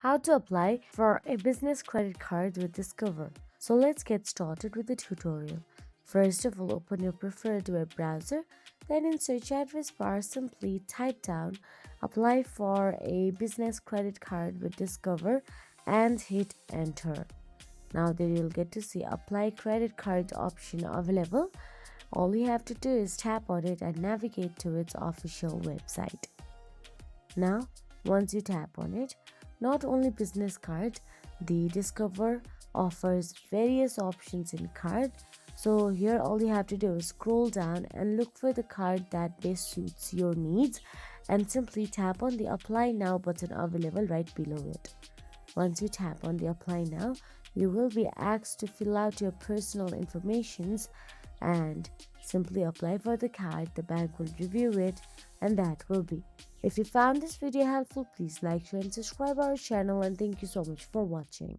How to apply for a business credit card with Discover. So let's get started with the tutorial. First of all, open your preferred web browser. Then in search address bar, simply type down apply for a business credit card with Discover and hit enter. Now there you'll get to see apply credit card option available. All you have to do is tap on it and navigate to its official website. Now, once you tap on it, not only business card, the Discover offers various options in card. So here all you have to do is scroll down and look for the card that best suits your needs and simply tap on the apply now button available right below it. Once you tap on the apply now, you will be asked to fill out your personal informations and simply apply for the card. The bank will review it, and that will be. If you found this video helpful, please like, share and subscribe our channel, and thank you so much for watching.